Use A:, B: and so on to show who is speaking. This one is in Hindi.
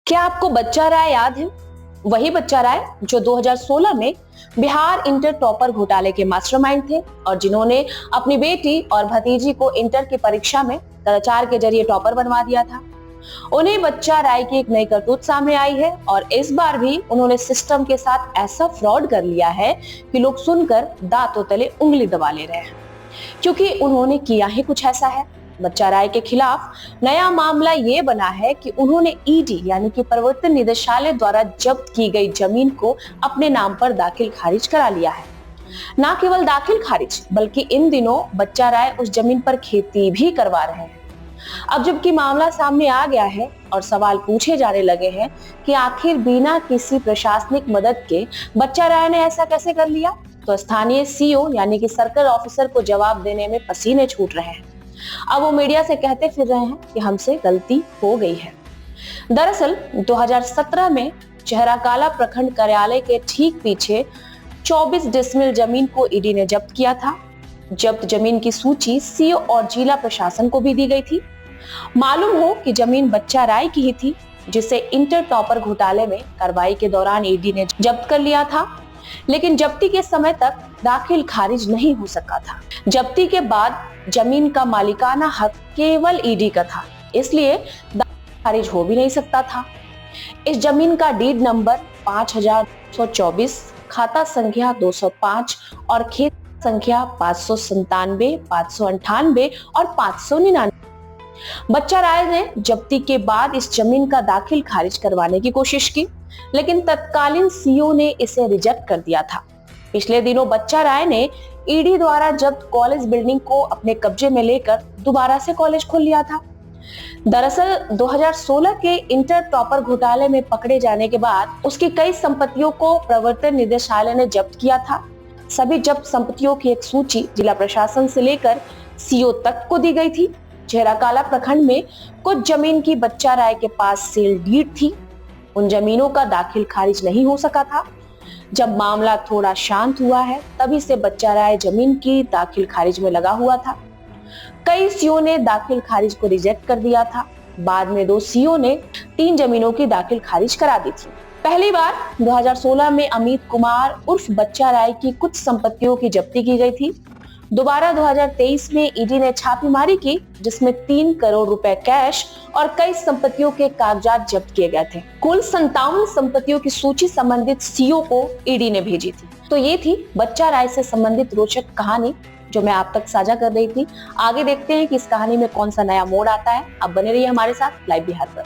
A: क्या आपको बच्चा राय याद है? वही बच्चा राय जो 2016 में बिहार इंटर टॉपर घोटाले के मास्टरमाइंड थे और जिन्होंने अपनी बेटी और भतीजी को इंटर की परीक्षा में कदाचार के जरिए टॉपर बनवा दिया था। उन्हें बच्चा राय की एक नई करतूत सामने आई है और इस बार भी उन्होंने सिस्टम के साथ ऐसा फ्रॉड कर लिया है कि लोग सुनकर दांतों तले उंगली दबा ले रहे हैं, क्योंकि उन्होंने किया ही कुछ ऐसा है। बच्चा राय के खिलाफ नया मामला ये बना है कि उन्होंने ईडी यानी कि प्रवर्तन निदेशालय द्वारा जब्त की गई जमीन को अपने नाम पर दाखिल खारिज करा लिया है। न केवल दाखिल खारिज बल्कि इन दिनों बच्चा राय उस जमीन पर खेती भी करवा रहे हैं। अब जबकि मामला सामने आ गया है और सवाल पूछे जाने लगे हैं कि आखिर बिना किसी प्रशासनिक मदद के बच्चा राय ने ऐसा कैसे कर लिया, तो स्थानीय सीओ यानी कि सर्कल ऑफिसर को जवाब देने में पसीने छूट रहे हैं। अब वो मीडिया से कहते फिर रहे हैं कि हमसे गलती हो गई है। दरअसल 2017 में चेहराकाला प्रखंड कार्यालय के ठीक पीछे 24 डिसमिल जमीन को ईडी ने जब्त किया था। जब्त जमीन की सूची सीओ और जिला प्रशासन को भी दी गई थी। मालूम हो कि जमीन बच्चा राय की ही थी, जिसे इंटर टॉपर घोटाले में कार्रवाई के दौरान ईडी ने जब्त कर लिया था, लेकिन जब्ती के समय तक दाखिल खारिज नहीं हो सका था। जब्ती के बाद जमीन का मालिकाना हक केवल ईडी का था, इसलिए दाखिल खारिज हो भी नहीं सकता था। इस जमीन का डीड नंबर 5124, खाता संख्या 205 और खेत संख्या 597, 598 और 599। बच्चा राय ने जब्ती के बाद इस जमीन का दाखिल खारिज करवाने की कोशिश की, लेकिन तत्कालीन सीओ ने इसे रिजेक्ट कर दिया था। पिछले दिनों बच्चा राय ने ईडी द्वारा जब्त कॉलेज बिल्डिंग को अपने कब्जे में लेकर दोबारा से कॉलेज खोल लिया था। दरअसल 2016 के इंटर टॉपर घोटाले में पकड़े जाने के बाद उसकी कई संपत्तियों को प्रवर्तन निदेशालय ने जब्त किया था। सभी जब्त संपत्तियों की एक सूची जिला प्रशासन से लेकर सीओ तक को दी गई थी। चेहराकाला प्रखंड में कुछ जमीन की बच्चा राय के पास सेल डीड थी। उन जमीनों का दाखिल खारिज नहीं हो सका था। जब मामला थोड़ा शांत हुआ है, तभी से बच्चा राय जमीन की दाखिल खारिज में लगा हुआ था। कई सीओ ने दाखिल खारिज को रिजेक्ट कर दिया था। बाद में 2 सीओ ने 3 जमीनों की दाखिल खारिज करा दी थी। पहली बार 2016 में अमित कुमार उर्फ बच्चा राय की कुछ संपत्तियों की जब्ती की गई थी। दोबारा 2023 में ईडी ने छापेमारी की, जिसमें 3 करोड़ रुपए कैश और कई संपत्तियों के कागजात जब्त किए गए थे। कुल 57 संपत्तियों की सूची संबंधित सीओ को ईडी ने भेजी थी। तो ये थी बच्चा राय से संबंधित रोचक कहानी जो मैं आप तक साझा कर रही थी। आगे देखते हैं कि इस कहानी में कौन सा नया मोड़ आता है। अब बने रहिए हमारे साथ लाइव बिहार पर।